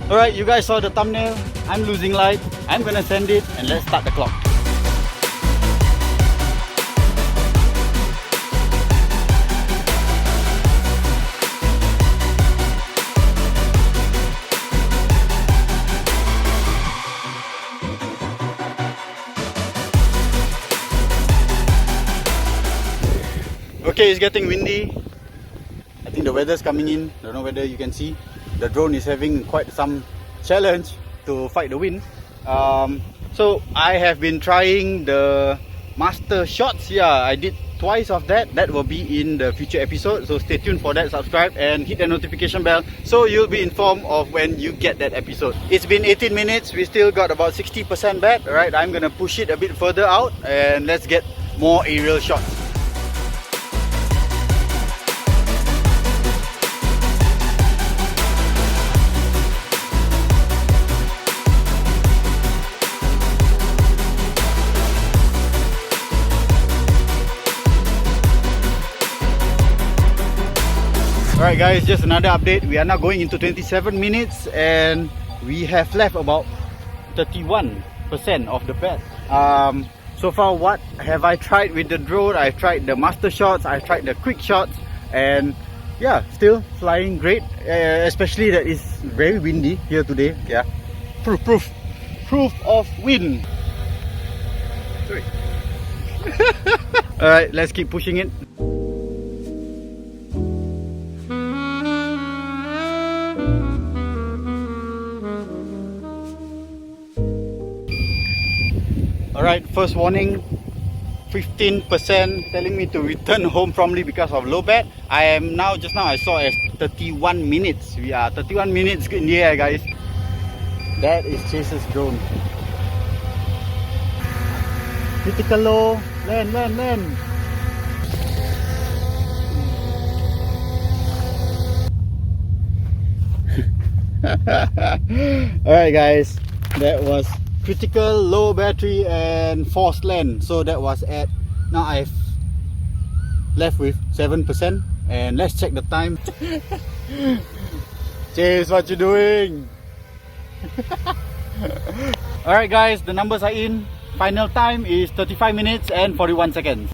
Alright, you guys saw the thumbnail. I'm losing light. I'm gonna send it and let's start the clock. Okay, it's getting windy. I think the weather's coming in. Don't know whether you can see. The drone is having quite some challenge to fight the wind. So I have been trying the master shots. Yeah, I did twice of that. That will be in the future episode. So stay tuned for that. Subscribe and hit the notification bell so you'll be informed of when you get that episode. It's been 18 minutes. We still got about 60% back. Alright, I'm gonna push it a bit further out and let's get more aerial shots. Alright guys, just another update. We are now going into 27 minutes and we have left about 31% of the bed. So far, what have I tried with the drone? I've tried the master shots, I've tried the quick shots, and yeah, still flying great. Especially that it's very windy here today. Yeah, proof of wind. Sorry. Alright, let's keep pushing it. Alright, first warning, 15% telling me to return home promptly because of low bat. I am now, just now I saw as 31 minutes. We are 31 minutes in the air, guys. That is Chase's drone. Critical low, land. Alright guys, that was critical low battery and forced land. So that was at, now I've left with 7%. And let's check the time. Chase, what you doing? Alright guys, the numbers are in. Final time is 35 minutes and 41 seconds.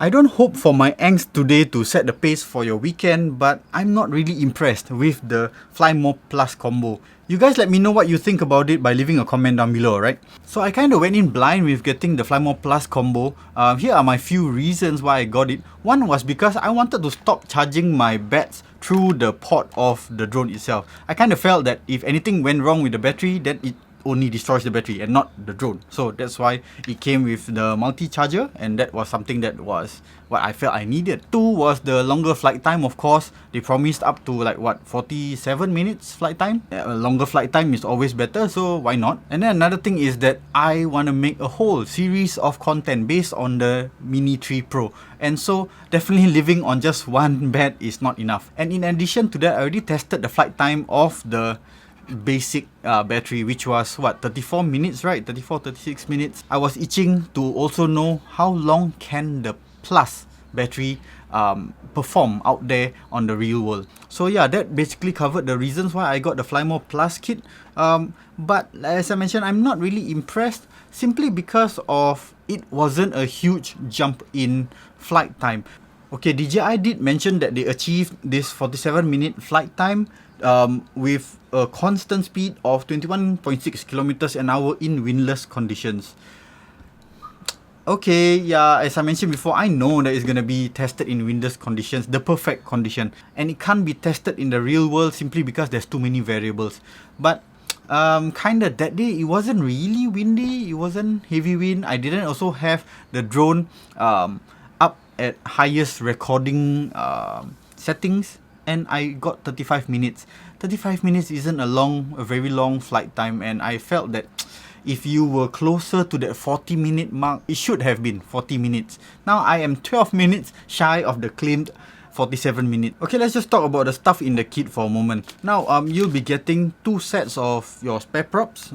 I don't hope for my angst today to set the pace for your weekend, but I'm not really impressed with the Fly More Plus combo. You guys let me know what you think about it by leaving a comment down below, right? So I kind of went in blind with getting the Fly More Plus combo. Here are my few reasons why I got it. One was because I wanted to stop charging my bats through the port of the drone itself. I kind of felt that if anything went wrong with the battery, then it only destroys the battery and not the drone. So that's why it came with the multi-charger, and that was something that was what I felt I needed. Two was the longer flight time. Of course, they promised up to like what, 47 minutes flight time. Longer flight time is always better, so why not? And then another thing is that I want to make a whole series of content based on the Mini 3 Pro, and so definitely living on just one bat is not enough. And in addition to that, I already tested the flight time of the basic battery, which was what, 34 minutes, right? 36 minutes. I was itching to also know how long can the Plus battery perform out there on the real world. So yeah, that basically covered the reasons why I got the Fly More Plus kit. But as I mentioned, I'm not really impressed simply because of it wasn't a huge jump in flight time. Okay, DJI did mention that they achieved this 47-minute flight time with a constant speed of 21.6 kilometers an hour in windless conditions. Okay, yeah, as I mentioned before, I know that it's going to be tested in windless conditions, the perfect condition, and it can't be tested in the real world simply because there's too many variables. But kinda that day, it wasn't really windy, it wasn't heavy wind. I didn't also have the drone up at highest recording settings, and I got 35 minutes. 35 minutes isn't a very long flight time, and I felt that if you were closer to that 40-minute mark, it should have been 40 minutes. Now I am 12 minutes shy of the claimed 47 minutes. Okay, let's just talk about the stuff in the kit for a moment. Now, you'll be getting 2 sets of your spare props.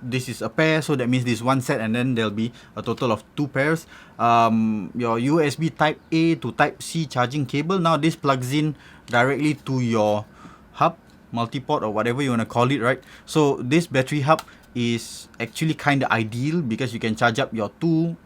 This is a pair, so that means this one set, and then there'll be a total of 2 pairs. Your USB Type A to Type C charging cable. Now this plugs in directly to your hub, multi-port or whatever you want to call it, right? So this battery hub is actually kind of ideal because you can charge up your 2+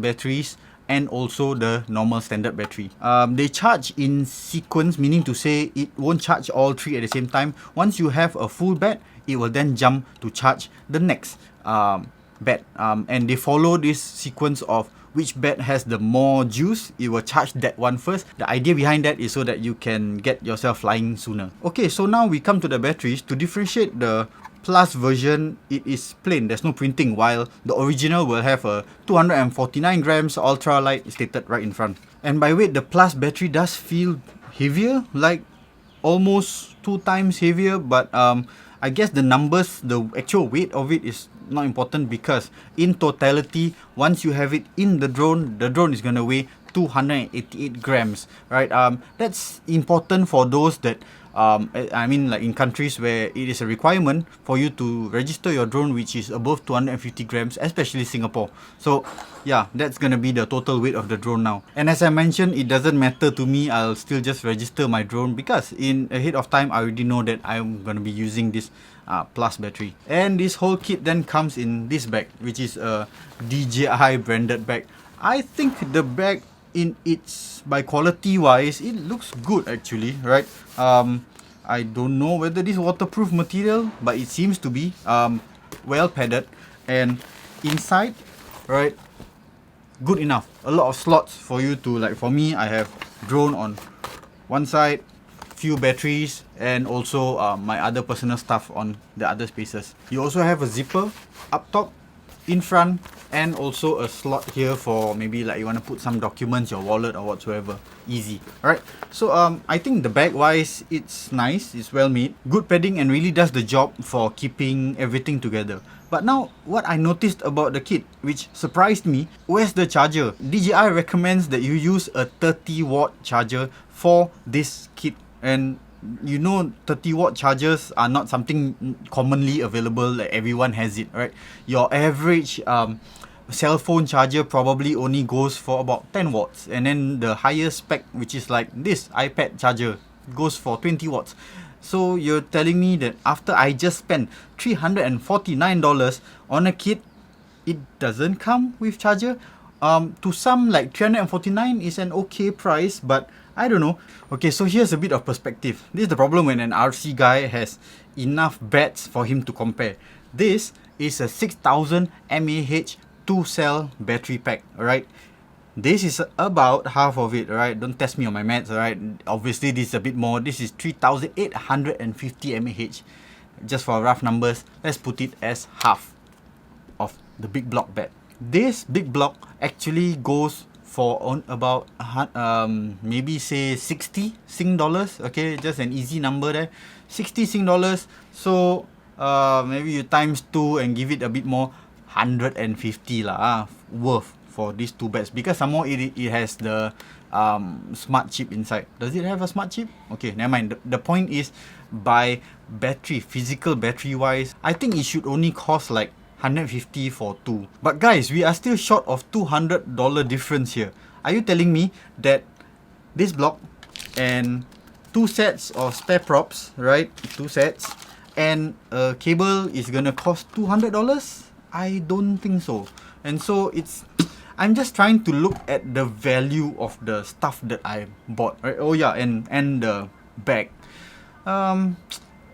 batteries and also the normal standard battery. They charge in sequence, meaning to say it won't charge all 3 at the same time. Once you have a full bat, it will then jump to charge the next bat, and they follow this sequence of which bat has the more juice. It will charge that one first. The idea behind that is so that you can get yourself flying sooner. Okay, so now we come to the batteries. To differentiate, the Plus version, it is plain, there's no printing, while the original will have a 249 grams ultra light stated right in front. And by weight, the Plus battery does feel heavier, like almost 2 times heavier, but I guess the numbers, the actual weight of it is not important, because in totality, once you have it in the drone is going to weigh 288 grams, right? That's important for those that I mean, like in countries where it is a requirement for you to register your drone which is above 250 grams, especially Singapore. So yeah, that's gonna be the total weight of the drone now. And as I mentioned, it doesn't matter to me. I'll still just register my drone because in ahead of time I already know that I'm gonna be using this Plus battery. And this whole kit then comes in this bag, which is a DJI branded bag. I think the bag, in its, by quality wise, it looks good actually, right? I don't know whether this waterproof material, but it seems to be well padded, and inside, right, good enough. A lot of slots for you to, like for me, I have drone on one side, few batteries, and also my other personal stuff on the other spaces. You also have a zipper up top, in front, and also a slot here for maybe like you want to put some documents, your wallet or whatsoever. Easy. Alright, so I think the bag wise, it's nice, it's well made, good padding, and really does the job for keeping everything together. But now, what I noticed about the kit, which surprised me, where's the charger? DJI recommends that you use a 30-watt charger for this kit, and you know 30-watt chargers are not something commonly available, like everyone has it, right? Your average cell phone charger probably only goes for about 10 watts, and then the highest spec, which is like this iPad charger, goes for 20 watts. So you're telling me that after I just spent $349 on a kit, it doesn't come with charger? To some, like $349 is an okay price, but I don't know. Okay, so here's a bit of perspective. This is the problem when an RC guy has enough bats for him to compare. This is a 6000 mAh 2-cell battery pack, alright? This is about half of it, alright? Don't test me on my maths, alright? Obviously, this is a bit more. This is 3850 mAh. Just for rough numbers, let's put it as half of the big block bat. This big block actually goes for on about maybe say 60 Sing dollars. Okay, just an easy number there, 60 Sing dollars. So maybe you times 2 and give it a bit more, 150 lah worth for these two bats, because some more it has the smart chip inside. Does it have a smart chip? Okay, never mind. The point is, by battery, physical battery wise, I think it should only cost like 150 for 2. But guys, we are still short of $200 difference here. Are you telling me that this block and 2 sets of spare props, right? 2 sets, and a cable is gonna cost $200? I don't think so. And so it's, I'm just trying to look at the value of the stuff that I bought, right? Oh yeah, and the bag.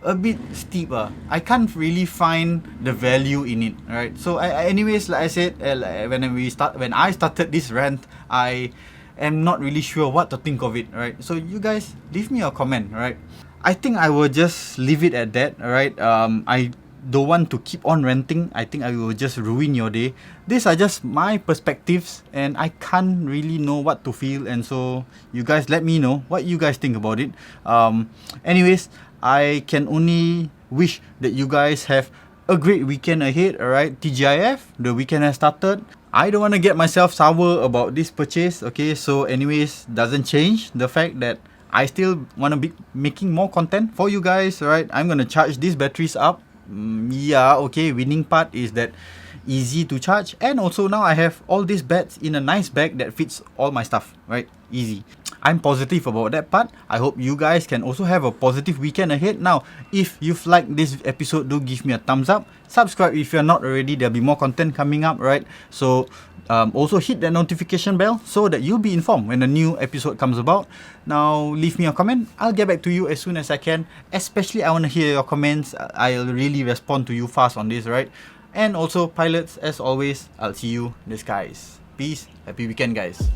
A bit steep. I can't really find the value in it, right? So anyways, like I said, when I started this rant, I am not really sure what to think of it, right? So you guys leave me a comment, right? I think I will just leave it at that, right? I don't want to keep on ranting. I think I will just ruin your day. These are just my perspectives, and I can't really know what to feel, and so you guys let me know what you guys think about it. Anyways, I can only wish that you guys have a great weekend ahead, alright? TGIF, the weekend has started. I don't want to get myself sour about this purchase, okay? So anyways, doesn't change the fact that I still want to be making more content for you guys, alright? I'm going to charge these batteries up. Yeah, okay, winning part is that easy to charge, and also now I have all these bats in a nice bag that fits all my stuff, right? Easy. I'm positive about that part. I hope you guys can also have a positive weekend ahead. Now, if you've liked this episode, do give me a thumbs up. Subscribe if you're not already. There'll be more content coming up, right? So also hit that notification bell so that you'll be informed when a new episode comes about. Now, leave me a comment. I'll get back to you as soon as I can. Especially, I want to hear your comments. I'll really respond to you fast on this, right? And also, pilots, as always, I'll see you in the skies. Peace. Happy weekend, guys.